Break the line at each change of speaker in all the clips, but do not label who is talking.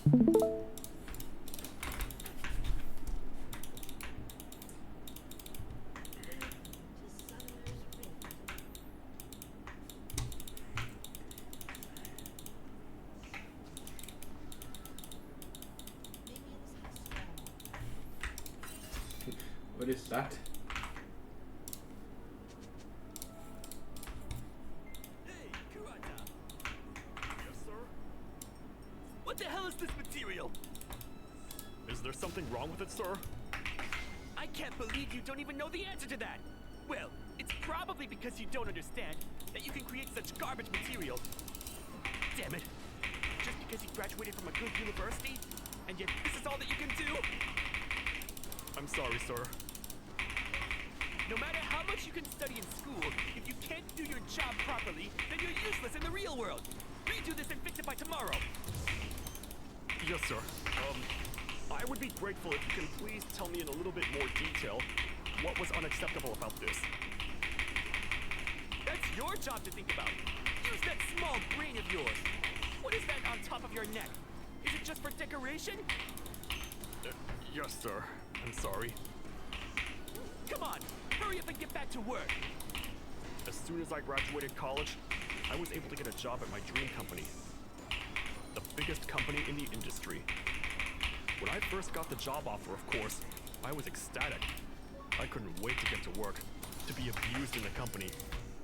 What is that?
Hey, Kurata. Yes, sir? What the hell is this material? Is there something wrong with it, sir? I can't believe you don't even know the answer to that. Well, it's probably because you don't understand that you can create such garbage material. Damn it. Just because you graduated from a good university, and yet this is all that you can do? I'm sorry, sir. No matter how much you can study in school, if you can't do your job properly, then you're useless in the real world. Redo this and fix it by tomorrow. Yes, sir. I would be grateful if you can please tell me in a little bit more detail what was unacceptable about this. That's your job to think about. Use that small brain of yours. What is that on top of your neck? Is it just for decoration? Yes, sir. I'm sorry. Come on, hurry up and get back to work. As soon as I graduated college, I was able to get a job at my dream company. The biggest company in the industry. When I first got the job offer, of course, I was ecstatic. I couldn't wait to get to work, to be abused in the company,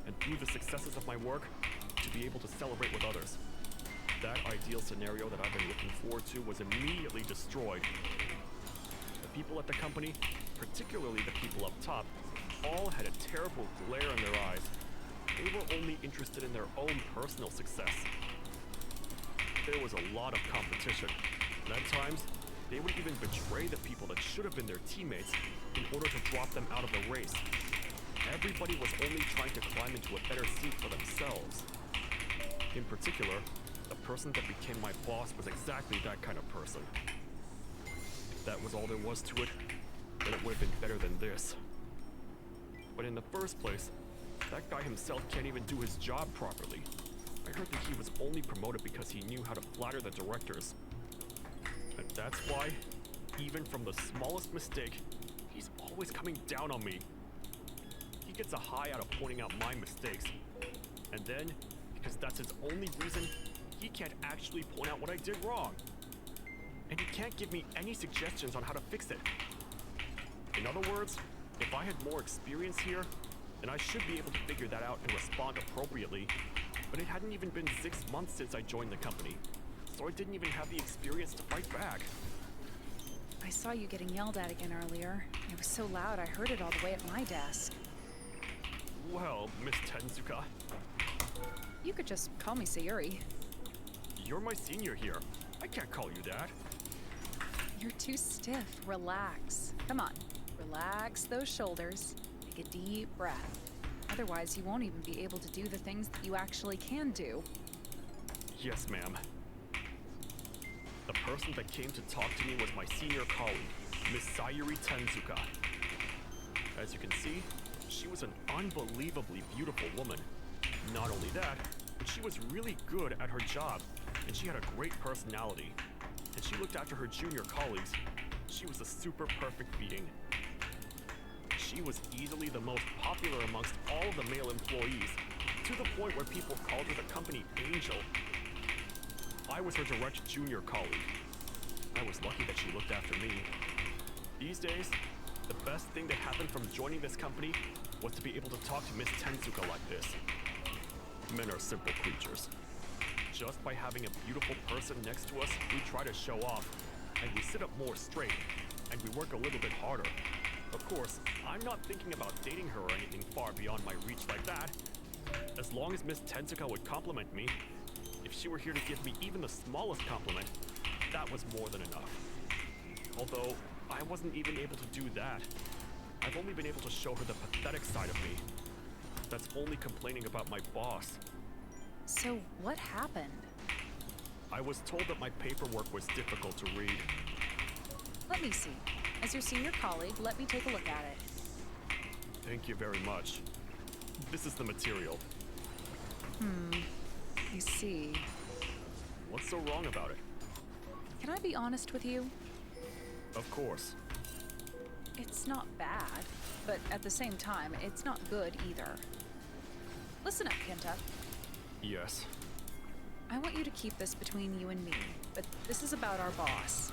and through the successes of my work, to be able to celebrate with others. That ideal scenario that I've been looking forward to was immediately destroyed. The people at the company, particularly the people up top, all had a terrible glare in their eyes. They were only interested in their own personal success. There was a lot of competition, and at times, they would even betray the people that should have been their teammates in order to drop them out of the race. Everybody was only trying to climb into a better seat for themselves. In particular, the person that became my boss was exactly that kind of person. If that was all there was to it, then it would have been better than this. But in the first place, that guy himself can't even do his job properly. I heard that he was only promoted because he knew how to flatter the directors. And that's why, even from the smallest mistake, he's always coming down on me. He gets a high out of pointing out my mistakes. And then, because that's his only reason, he can't actually point out what I did wrong. And he can't give me any suggestions on how to fix it. In other words, if I had more experience here, then I should be able to figure that out and respond appropriately. But it hadn't even been 6 months since I joined the company, so I didn't even have the experience to fight back.
I saw you getting yelled at again earlier. It was so loud I heard it all the way at my desk.
Well, Miss Tezuka.
You could just call me Sayuri.
You're my senior here. I can't call you that.
You're too stiff. Relax. Come on. Relax those shoulders. Take a deep breath. Otherwise, you won't even be able to do the things that you actually can do.
Yes, ma'am. The person that came to talk to me was my senior colleague, Miss Sayuri Tezuka. As you can see, she was an unbelievably beautiful woman. Not only that, but she was really good at her job, and she had a great personality. And she looked after her junior colleagues. She was a super perfect being. She was easily the most popular amongst all of the male employees, to the point where people called her the company angel. I was her direct junior colleague. I was lucky that she looked after me. These days, the best thing that happened from joining this company was to be able to talk to Miss Tezuka like this. Men are simple creatures. Just by having a beautiful person next to us, we try to show off, and we sit up more straight, and we work a little bit harder. Of course, I'm not thinking about dating her or anything far beyond my reach like that. As long as Miss Tezuka would compliment me, if she were here to give me even the smallest compliment, that was more than enough. Although, I wasn't even able to do that. I've only been able to show her the pathetic side of me. That's only complaining about my boss.
So, what happened?
I was told that my paperwork was difficult to read.
Let me see. As your senior colleague, let me take a look at it.
Thank you very much. This is the material.
I see.
What's so wrong about it?
Can I be honest with you?
Of course.
It's not bad, but at the same time, it's not good either. Listen up, Kenta.
Yes.
I want you to keep this between you and me, but this is about our boss.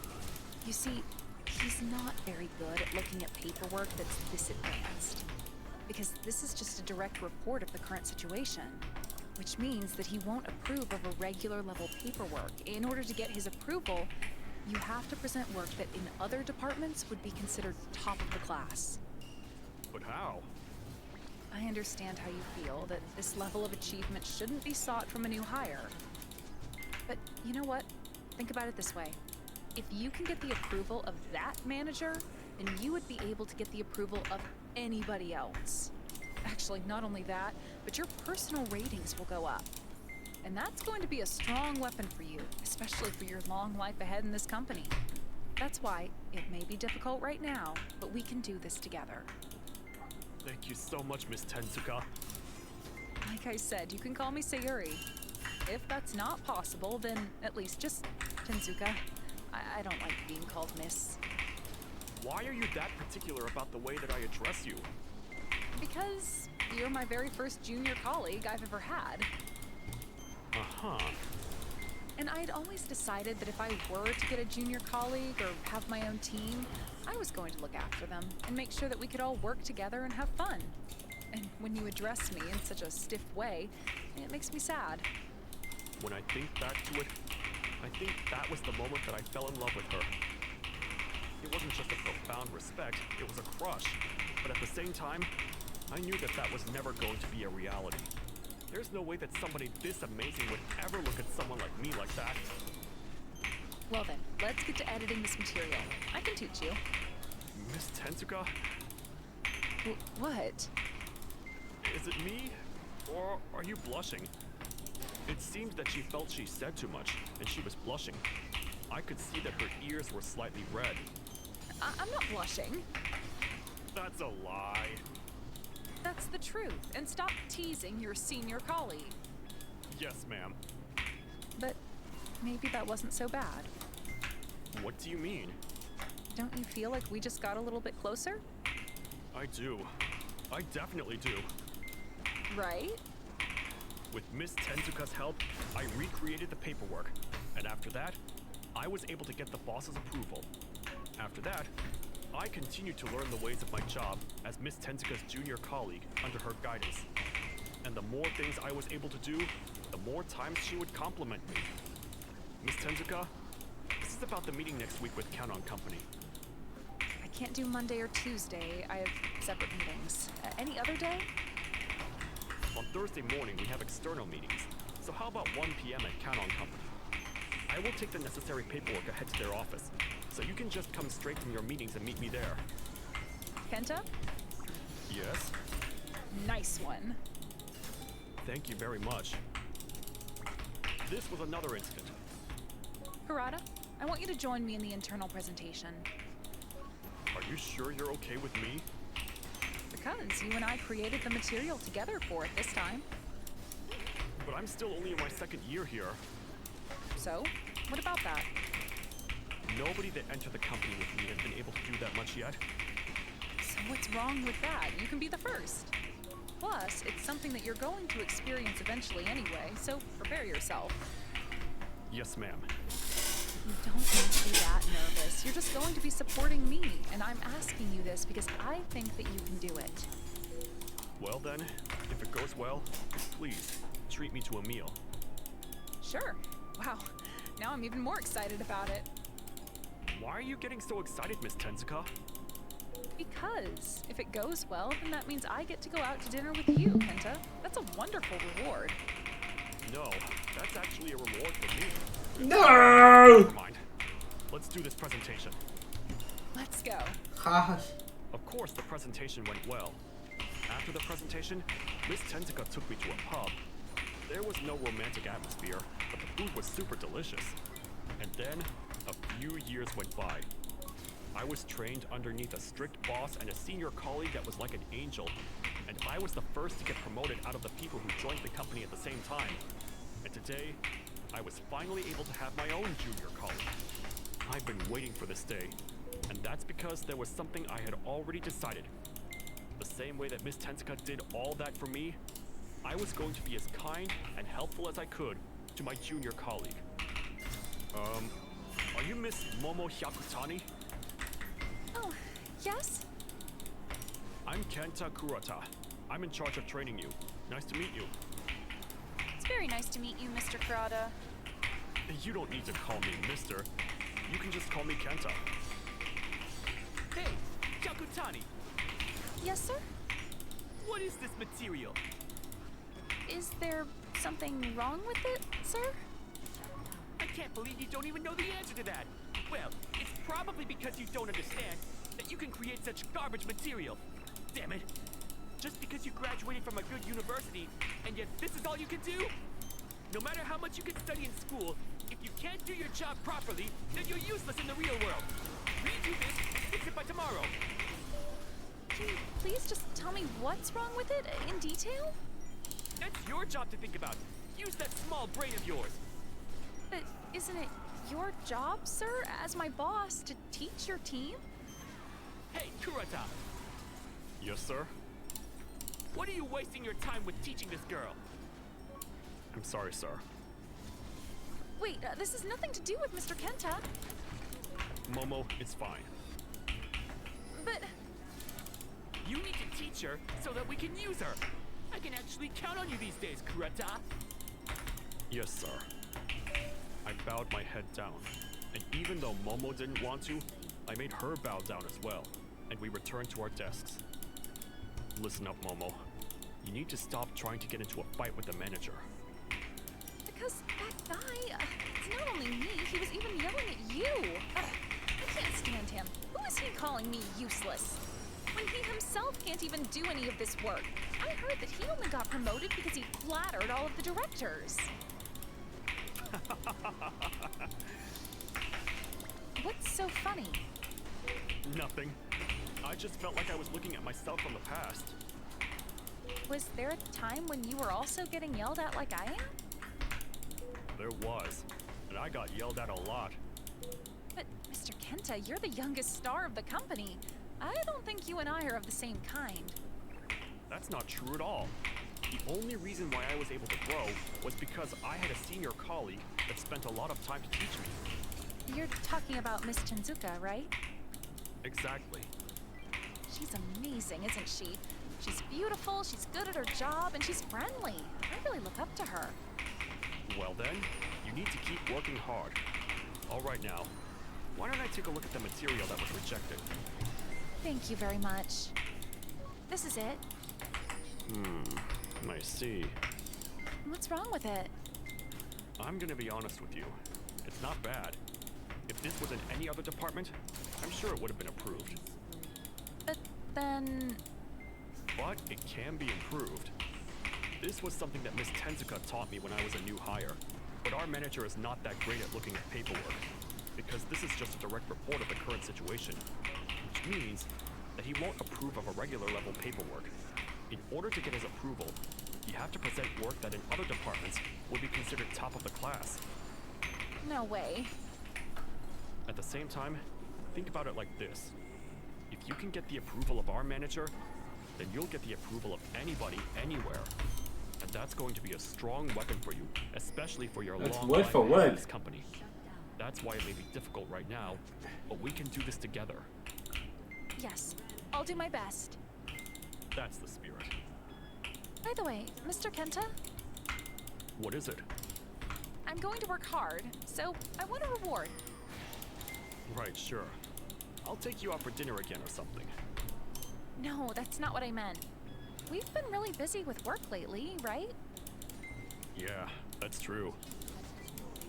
You see, he's not very good at looking at paperwork that's this advanced. Because this is just a direct report of the current situation, which means that he won't approve of a regular level paperwork. In order to get his approval, you have to present work that in other departments would be considered top of the class.
But how?
I understand how you feel, that this level of achievement shouldn't be sought from a new hire. But you know what? Think about it this way. If you can get the approval of that manager, then you would be able to get the approval of anybody else. Actually, not only that, but your personal ratings will go up. And that's going to be a strong weapon for you, especially for your long life ahead in this company. That's why it may be difficult right now, but we can do this together.
Thank you so much, Miss Tezuka.
Like I said, you can call me Sayuri. If that's not possible, then at least just Tezuka. I don't like being called Miss.
Why are you that particular about the way that I address you?
Because you're my very first junior colleague I've ever had.
Uh-huh.
And I'd always decided that if I were to get a junior colleague or have my own team, I was going to look after them and make sure that we could all work together and have fun. And when you address me in such a stiff way, it makes me sad.
When I think back to it, I think that was the moment that I fell in love with her. It wasn't just a profound respect, it was a crush. But at the same time, I knew that that was never going to be a reality. There's no way that somebody this amazing would ever look at someone like me like that.
Well then, let's get to editing this material. I can teach you.
Miss Tezuka?
What?
Is it me? Or are you blushing? It seemed that she felt she said too much, and she was blushing. I could see that her ears were slightly red.
I'm not blushing.
That's a lie.
That's the truth. And stop teasing your senior colleague.
Yes, ma'am.
But maybe that wasn't so bad.
What do you mean?
Don't you feel like we just got a little bit closer?
I do. I definitely do.
Right?
With Miss Tezuka's help, I recreated the paperwork. And after that, I was able to get the boss's approval. After that, I continued to learn the ways of my job as Miss Tezuka's junior colleague under her guidance. And the more things I was able to do, the more times she would compliment me. Miss Tezuka, this is about the meeting next week with Count on Company.
I can't do Monday or Tuesday. I have separate meetings. Any other day?
On Thursday morning, we have external meetings. So how about 1 p.m. at Count on Company? I will take the necessary paperwork ahead to their office, so you can just come straight from your meetings and meet me there.
Kenta?
Yes?
Nice one.
Thank you very much. This was another incident.
Harada, I want you to join me in the internal presentation.
Are you sure you're okay with me?
Because you and I created the material together for it this time.
But I'm still only in my second year here.
So, what about that?
Nobody that entered the company with me has been able to do that much yet.
So what's wrong with that? You can be the first. Plus, it's something that you're going to experience eventually anyway, so prepare yourself.
Yes, ma'am.
You don't need to be that nervous. You're just going to be supporting me, and I'm asking you this because I think that you can do it.
Well then, if it goes well, please treat me to a meal.
Sure. Wow. Now I'm even more excited about it.
Why are you getting so excited, Miss Tezuka?
Because if it goes well, then that means I get to go out to dinner with you, Kenta. That's a wonderful reward.
No, that's actually a reward for me.
No!
Never mind. Let's do this presentation.
Let's go.
Gosh.
Of course, the presentation went well. After the presentation, Miss Tezuka took me to a pub. There was no romantic atmosphere, but the food was super delicious. And then, a few years went by. I was trained underneath a strict boss and a senior colleague that was like an angel. And I was the first to get promoted out of the people who joined the company at the same time. And today, I was finally able to have my own junior colleague. I've been waiting for this day, and that's because there was something I had already decided. The same way that Miss Tensuka did all that for me, I was going to be as kind and helpful as I could to my junior colleague. Are you Miss Momo Hyakutani?
Oh, yes?
I'm Kenta Kurata. I'm in charge of training you. Nice to meet you.
It's very nice to meet you, Mr. Kurata.
You don't need to call me Mister. You can just call me Kenta. Hey, Hyakutani!
Yes, sir?
What is this material?
Is there something wrong with it, sir?
I can't believe you don't even know the answer to that. Well, it's probably because you don't understand that you can create such garbage material. Damn it. Just because you graduated from a good university, and yet this is all you can do? No matter how much you can study in school, if you can't do your job properly, then you're useless in the real world. Redo this and fix it by tomorrow.
Can you please just tell me what's wrong with it in detail?
That's your job to think about. Use that small brain of yours.
But isn't it your job, sir, as my boss, to teach your team?
Hey, Kurata. Yes, sir? What are you wasting your time with teaching this girl? I'm sorry, sir.
Wait, this has nothing to do with Mr. Kenta.
Momo, it's fine.
But
You need to teach her so that we can use her. I can actually count on you these days, Kurata. Yes, sir. I bowed my head down. And even though Momo didn't want to, I made her bow down as well. And we returned to our desks. Listen up, Momo. You need to stop trying to get into a fight with the manager.
because that guy, it's not only me, he was even yelling at you. I can't stand him. Who is he calling me useless? When he himself can't even do any of this work. I heard that he only got promoted because he flattered all of the directors. What's so funny?
Nothing. I just felt like I was looking at myself from the past.
Was there a time when you were also getting yelled at like I am?
There was. And I got yelled at a lot.
But, Mr. Kenta, you're the youngest star of the company. I don't think you and I are of the same kind.
That's not true at all. The only reason why I was able to grow was because I had a senior colleague that spent a lot of time to teach me.
You're talking about Miss Chinzuka, right?
Exactly.
She's amazing, isn't she? She's beautiful, she's good at her job, and she's friendly. I really look up to her.
Well then, you need to keep working hard. All right now, why don't I take a look at the material that was rejected?
Thank you very much. This is it.
I see.
What's wrong with it?
I'm gonna be honest with you. It's not bad. If this was in any other department, I'm sure it would have been approved.
But then...
But it can be improved. This was something that Miss Tensuka taught me when I was a new hire. But our manager is not that great at looking at paperwork, because this is just a direct report of the current situation, which means that he won't approve of a regular level paperwork. In order to get his approval, you have to present work that in other departments would be considered top of the class.
No way.
At the same time, think about it like this. If you can get the approval of our manager, then you'll get the approval of anybody, anywhere. And that's going to be a strong weapon for you, especially for your long
word
life
for
in
word.
this company. That's why it may be difficult right now, but we can do this together.
Yes, I'll do my best.
That's the spirit.
By the way, Mr. Kenta,
What is it?
I'm going to work hard, so I want a reward.
Right, sure. I'll take you out for dinner again or something.
No, that's not what I meant. We've been really busy with work lately, right?
Yeah, that's true.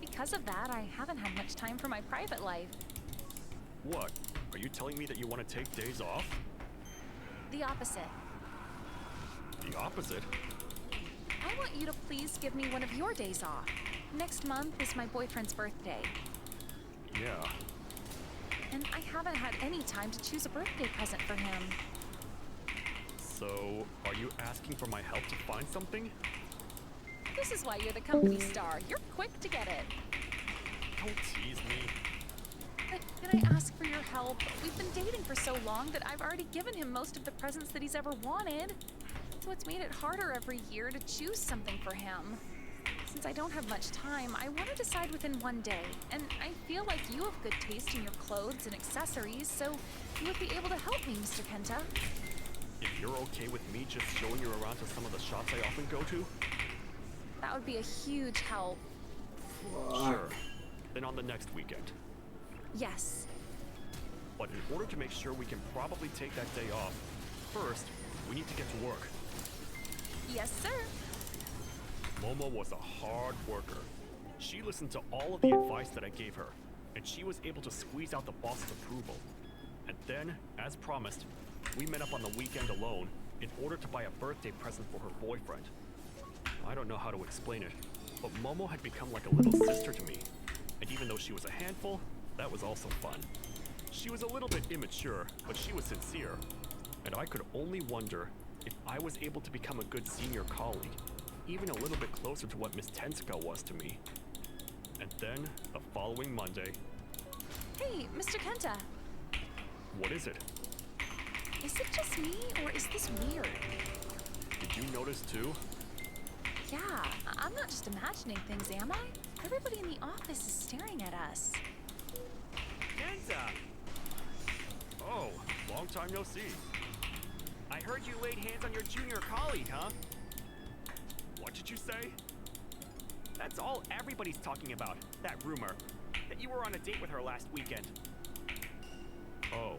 Because of that, I haven't had much time for my private life.
What? Are you telling me that you want to take days off?
The opposite.
The opposite?
I want you to please give me one of your days off. Next month is my boyfriend's birthday,
Yeah.
and I haven't had any time to choose a birthday present for him.
So, are you asking for my help to find something?
This is why you're the company star. You're quick to get it.
Don't tease me.
But I ask for your help? We've been dating for so long that I've already given him most of the presents that he's ever wanted. So it's made it harder every year to choose something for him. Since I don't have much time, I want to decide within one day, and I feel like you have good taste in your clothes and accessories, so you would be able to help me, Mr. Kenta.
If you're okay with me just showing you around to some of the shops I often go to?
That would be a huge help.
Sure. Then on the next weekend.
Yes.
But in order to make sure we can probably take that day off, first, we need to get to work.
Yes, sir.
Momo was a hard worker. She listened to all of the advice that I gave her, and she was able to squeeze out the boss's approval. And then, as promised, we met up on the weekend alone in order to buy a birthday present for her boyfriend. I don't know how to explain it, but Momo had become like a little sister to me. And even though she was a handful, that was also fun. She was a little bit immature, but she was sincere. And I could only wonder if I was able to become a good senior colleague, even a little bit closer to what Miss Tensuka was to me. And then, the following Monday...
Hey, Mr. Kenta.
What is it?
Is it just me, or is this weird?
Did you notice too?
Yeah, I'm not just imagining things, am I? Everybody in the office is staring at us.
Kenta! Oh, long time no see. I heard you laid hands on your junior colleague, huh? What did you say? That's all everybody's talking about, that rumor. That you were on a date with her last weekend. Oh,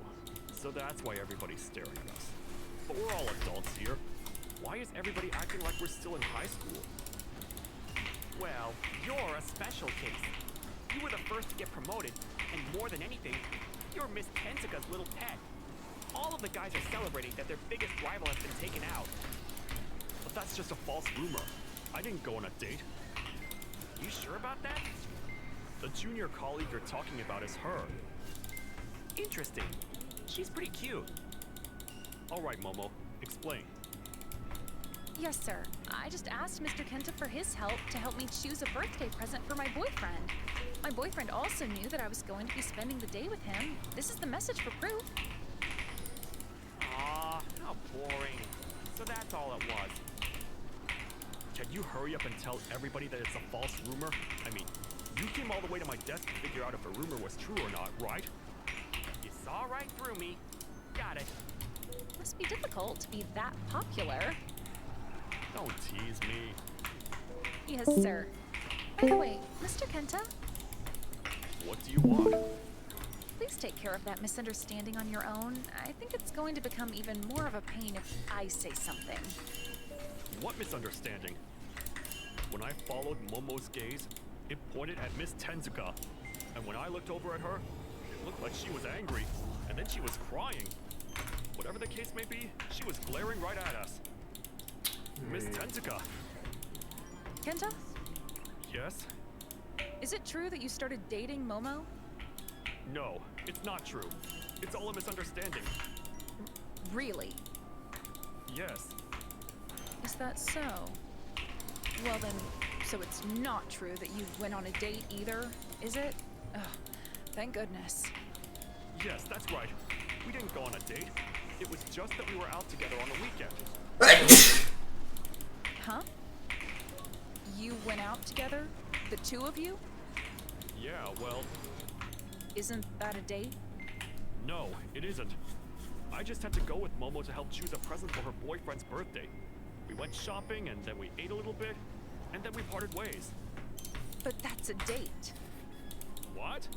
so that's why everybody's staring at us. But we're all adults here. Why is everybody acting like we're still in high school? Well, you're a special case. You were the first to get promoted, and more than anything, you're Miss Tensuka's little pet. All of the guys are celebrating that their biggest rival has been taken out. But that's just a false rumor. I didn't go on a date. You sure about that? The junior colleague you're talking about is her. Interesting. She's pretty cute. All right, Momo, explain.
Yes, sir. I just asked Mr. Kenta for his help to help me choose a birthday present for my boyfriend. My boyfriend also knew that I was going to be spending the day with him. This is the message for proof.
Aw, how boring. So that's all it was. Can you hurry up and tell everybody that it's a false rumor? I mean, you came all the way to my desk to figure out if a rumor was true or not, right? You saw right through me. Got it.
Must be difficult to be that popular.
Don't tease me.
Yes, sir. By the way, Mr. Kenta,
What do you want?
please take care of that misunderstanding on your own. I think it's going to become even more of a pain if I say something.
What misunderstanding? When I followed Momo's gaze, it pointed at Miss Tensuka. And when I looked over at her, it looked like she was angry, and then she was crying. Whatever the case may be, she was glaring right at us. Miss Tensuka.
Kenta,
Yes?
is it true that you started dating Momo?
No, it's not true. It's all a misunderstanding.
Really?
Yes.
Is that so? Well then, so it's not true that you went on a date either, is it? Ugh, thank goodness.
Yes, that's right. We didn't go on a date. It was just that we were out together on the weekend.
Huh? You went out together? The two of you?
Yeah, well,
Isn't that a date?
no, it isn't. I just had to go with Momo to help choose a present for her boyfriend's birthday. We went shopping, and then we ate a little bit, and then we parted ways.
But that's a date.
What?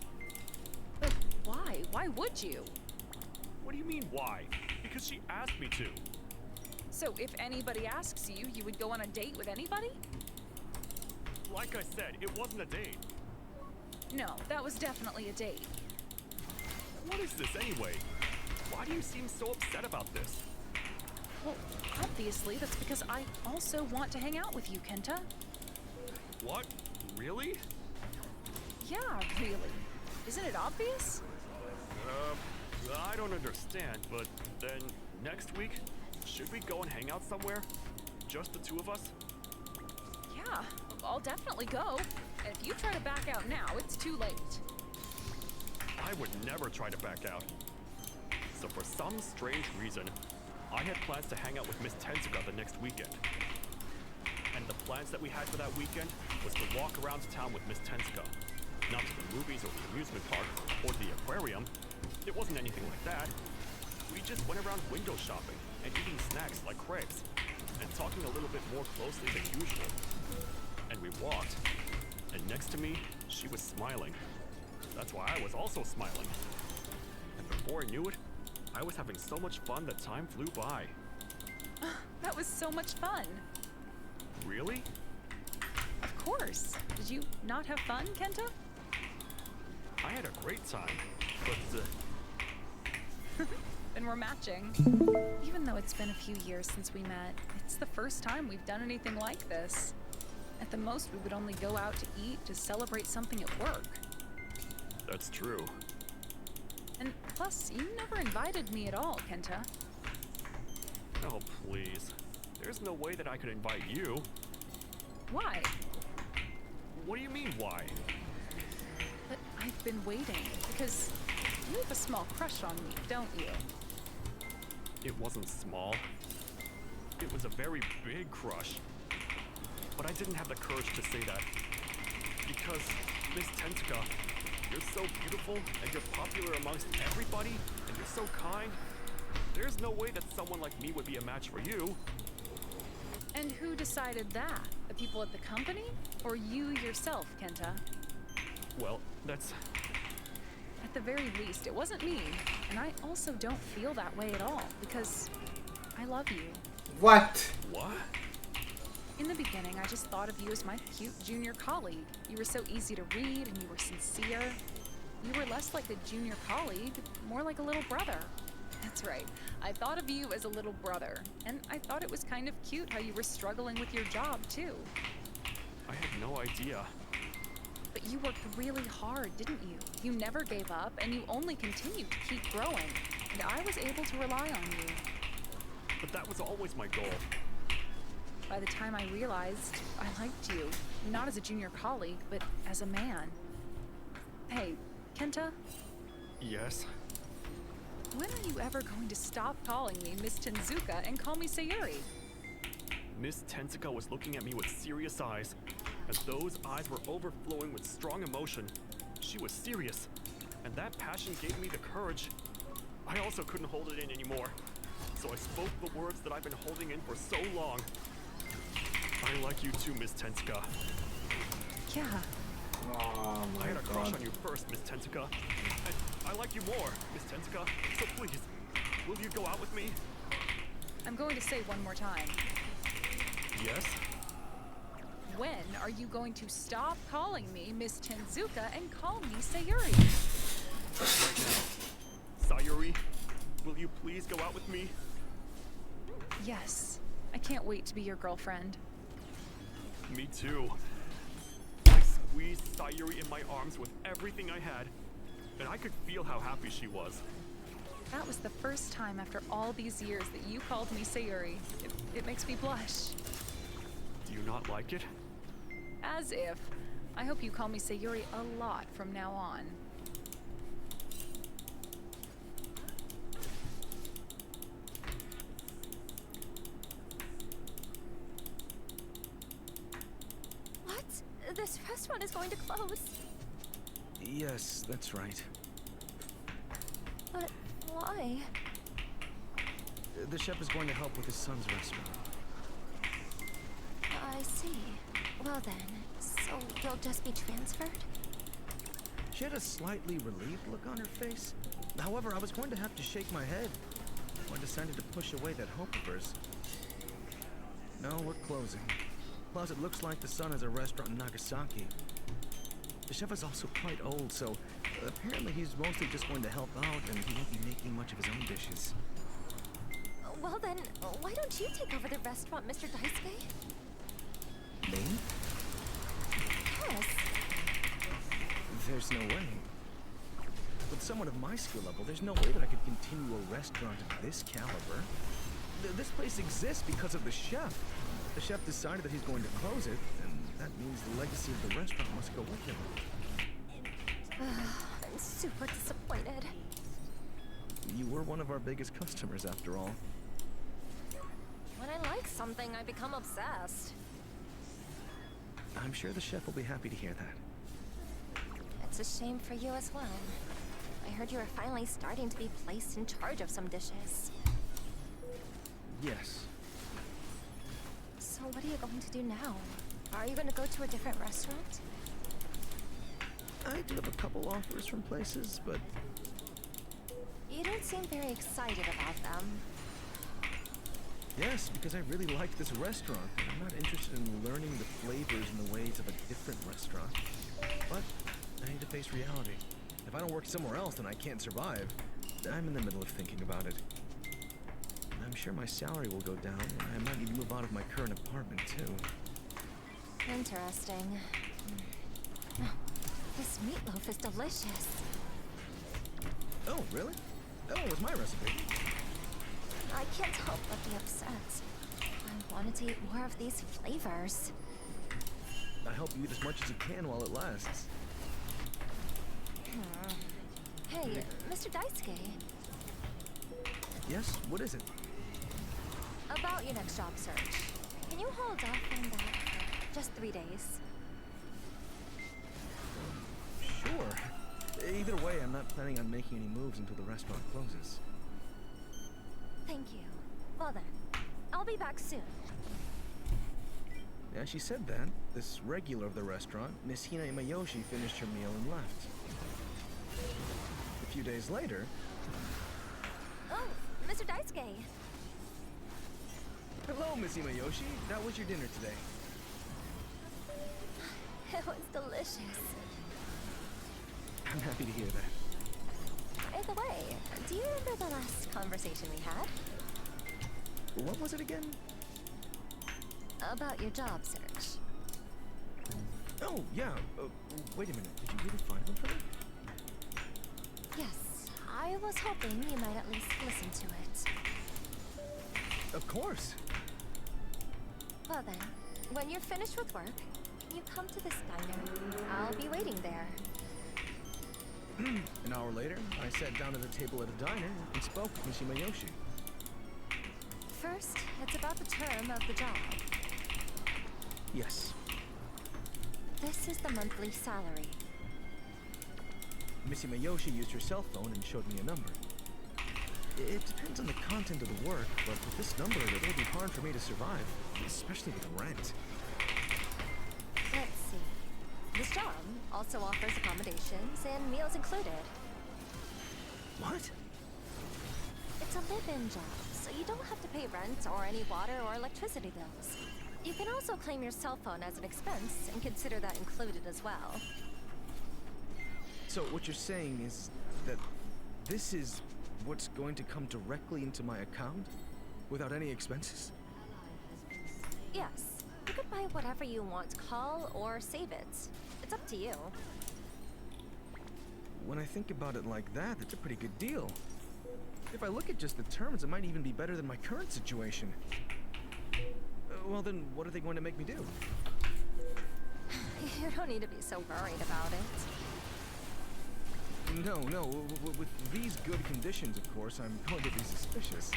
But why? Why would you?
What do you mean, why? Because she asked me to.
So if anybody asks you, you would go on a date with anybody?
Like I said, it wasn't a date.
No, that was definitely a date.
What is this anyway? Why do you seem so upset about this?
Well, obviously that's because I also want to hang out with you, Kenta.
What? Really?
Yeah, really. Isn't it obvious?
I don't understand, but then next week, should we go and hang out somewhere? Just the two of us?
Yeah, I'll definitely go. And if you try to back out now, it's too late.
I would never try to back out. So for some strange reason, I had plans to hang out with Miss Tensuka the next weekend. And the plans that we had for that weekend was to walk around town with Miss Tensuka. Not to the movies or the amusement park or the aquarium. It wasn't anything like that. We just went around window shopping and eating snacks like crepes and talking a little bit more closely than usual. And we walked, and next to me, she was smiling. That's why I was also smiling. And before I knew it, I was having so much fun that time flew by.
That was so much fun.
Really?
Of course. Did you not have fun, Kenta?
I had a great time, but
Then we're matching. Even though it's been a few years since we met, it's the first time we've done anything like this. At the most, we would only go out to eat to celebrate something at work.
that's true.
And plus, you never invited me at all, Kenta.
Oh, please. There's no way that I could invite you.
Why?
What do you mean, why?
But I've been waiting, because you have a small crush on me, don't you?
It wasn't small. It was a very big crush. But I didn't have the courage to say that. Because, Miss Tensuka, you're so beautiful, and you're popular amongst everybody, and you're so kind. There's no way that someone like me would be a match for you.
And who decided that? The people at the company? Or you yourself, Kenta?
Well, that's...
At the very least, it wasn't me. And I also don't feel that way at all, because I love you.
What?
What?
In the beginning, I just thought of you as my cute junior colleague. You were so easy to read, and you were sincere. You were less like a junior colleague, more like a little brother. That's right. I thought of you as a little brother, and I thought it was kind of cute how you were struggling with your job, too.
I had no idea.
But you worked really hard, didn't you? You never gave up, and you only continued to keep growing. And I was able to rely on you.
But that was always my goal.
By the time I realized, I liked you. Not as a junior colleague, but as a man. Hey, Kenta?
Yes?
When are you ever going to stop calling me Miss Tenzuka and call me Sayuri?
Miss Tensuka was looking at me with serious eyes. As those eyes were overflowing with strong emotion. She was serious. And that passion gave me the courage. I also couldn't hold it in anymore. So I spoke the words that I've been holding in for so long. I like you too, Miss Tensuka.
Yeah.
Oh
I
my
had a crush
god.
on you first, Miss Tensuka. And I like you more, Miss Tensuka. So please, will you go out with me?
I'm going to say one more time.
Yes?
When are you going to stop calling me Miss Tenzuka and call me Sayuri?
Right now. Sayuri, will you please go out with me?
Yes. I can't wait to be your girlfriend.
Me too. I squeezed Sayuri in my arms with everything I had, and I could feel how happy she was.
That was the first time after all these years that you called me Sayuri. It makes me blush.
Do you not like it?
As if. I hope you call me Sayuri a lot from now on.
What? This restaurant is going to close.
Yes, that's right.
But why?
The chef is going to help with his son's restaurant.
I see. Well then, so you'll just be transferred?
She had a slightly relieved look on her face. However, I was going to have to shake my head. I decided to push away that hope of hers. No, we're closing. Plus, it looks like the son has a restaurant in Nagasaki. The chef is also quite old, so apparently he's mostly just going to help out and he won't be making much of his own dishes.
Well then, why don't you take over the restaurant, Mr. Daisuke?
Me?
Yes.
There's no way. With someone of my skill level, there's no way that I could continue a restaurant of this caliber. This place exists because of the chef. The chef decided that he's going to close it, and that means the legacy of the restaurant must go with him.
I'm super disappointed.
We're one of our biggest customers, after all.
When I like something, I become obsessed.
I'm sure the chef will be happy to hear that.
It's a shame for you as well. I heard you were finally starting to be placed in charge of some dishes.
Yes.
So what are you going to do now? Are you going to go to a different restaurant?
I do have a couple offers from places, but
You don't seem very excited about them.
yes, because I really like this restaurant. I'm not interested in learning the flavors and the ways of a different restaurant. But I need to face reality. If I don't work somewhere else, then I can't survive. I'm in the middle of thinking about it. I'm sure my salary will go down, and I might need to move out of my current apartment, too.
Interesting. This meatloaf is delicious.
Oh, really? That one was my recipe.
I can't help but be upset. I wanted to eat more of these flavors.
I hope you eat as much as you can while it lasts.
Hey, Mr. Daisuke,
Yes? What is it?
about your next job search. Can you hold off on that for just 3 days?
Sure. Either way, I'm not planning on making any moves until the restaurant closes.
Thank you. Well then, I'll be back soon.
Yeah, she said that. This regular of the restaurant, Miss Hina Imayoshi, finished her meal and left. A few days later...
Oh, Mr. Daisuke.
Hello, Miss Imayoshi. That was your dinner today.
It was delicious.
I'm happy to hear that.
By the way, do you remember the last conversation we had?
What was it again?
About your job search.
Oh, yeah. Wait a minute. Did you really find one for me?
Yes, I was hoping you might at least listen to it.
Of course.
Well then, when you're finished with work, can you come to this diner? I'll be waiting there.
An hour later, I sat down at a table at a diner and spoke with Miss Imayoshi.
First, it's about the term of the job.
Yes.
This is the monthly salary.
Miss Imayoshi used her cell phone and showed me a number. It depends on the content of the work, but with this number, it'll be hard for me to survive, especially with rent.
Let's see. This job also offers accommodations and meals included.
What?
It's a live-in job, so you don't have to pay rent or any water or electricity bills. You can also claim your cell phone as an expense and consider that included as well.
So what you're saying is that this is what's going to come directly into my account without any expenses?
Yes, you could buy whatever you want to call or save it. It's up to you.
When I think about it like that, that's a pretty good deal. If I look at just the terms, it might even be better than my current situation. Well then, what are they going to make me do?
You don't need to be so worried about it.
No, with these good conditions, of course, I'm going to be suspicious.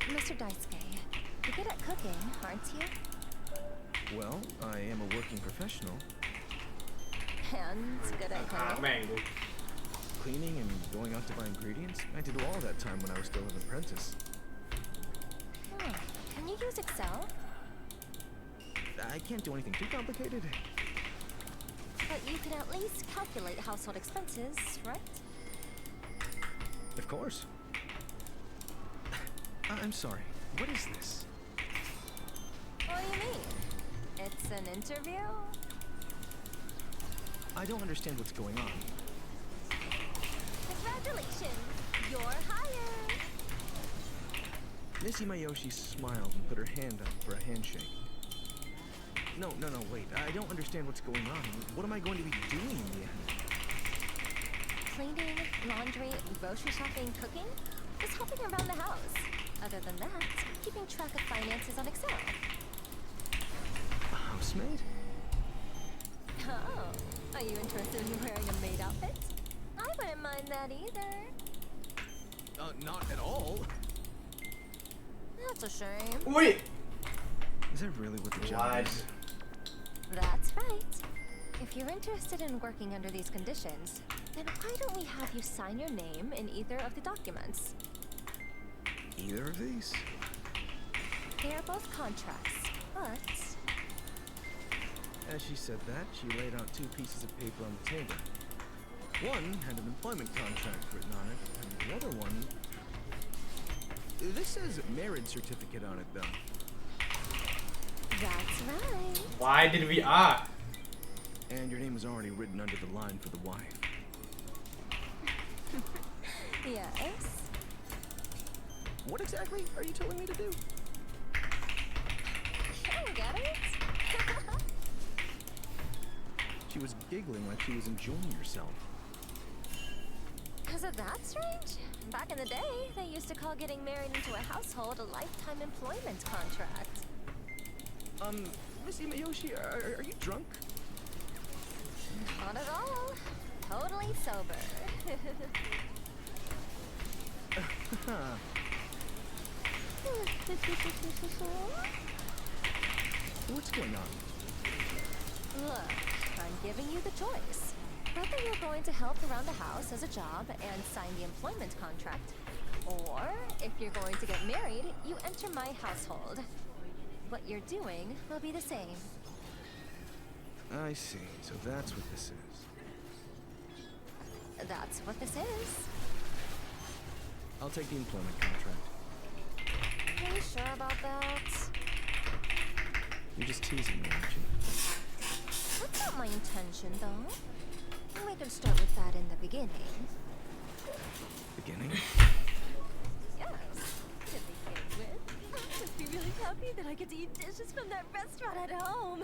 Mr. Daisuke, you're good at cooking, aren't you?
Well, I am a working professional.
And good at
ขาแม่ง
cleaning.
กู
Cleaning and going out to buy ingredients, I had to do all that time when I was still an apprentice.
Can you use Excel?
I can't do anything too complicated.
But you can at least calculate household expenses, right?
Of course. I'm sorry. What is this?
What do you mean? It's an interview?
I don't understand what's going on.
Congratulations! You're hired!
Miss Imayoshi smiled and put her hand up for a handshake. No, wait. I don't understand what's going on. What am I going to be doing in the end?
Cleaning, laundry, grocery shopping, cooking? Just helping around the house. Other than that, keeping track of finances on Excel.
A housemaid?
Oh, are you interested in wearing a maid outfit? I wouldn't mind that either.
Not at all.
That's a shame.
อุ้ย
Is that really what the job
What?
is?
That's right. If you're interested in working under these conditions, then why don't we have you sign your name in either of the documents?
Either of these?
They are both contracts, but
As she said that, she laid out two pieces of paper on the table. One had an employment contract written on it, and the other one... This says marriage certificate on it, though.
that's right.
Why did we ask?
And your name is already written under the line for the wife.
Yes.
What exactly are you telling me to do?
You get it?
She was giggling like she was enjoying herself.
Is it that strange? Back in the day, they used to call getting married into a household a lifetime employment contract.
Miss Imayoshi, are you drunk?
Not at all. Totally sober.
What's going on?
Look, I'm giving you the choice. Whether you're going to help around the house as a job and sign the employment contract, or if you're going to get married, you enter my household. What you're doing will be the same.
I see. So that's what this is.
That's what this is.
I'll take the employment contract.
Are you sure about that?
You're just teasing me, aren't you?
That's not my intention, though. We can start with that in the beginning.
Beginning?
Yes. To begin with, I'd be really happy that I get to eat dishes from that restaurant at home.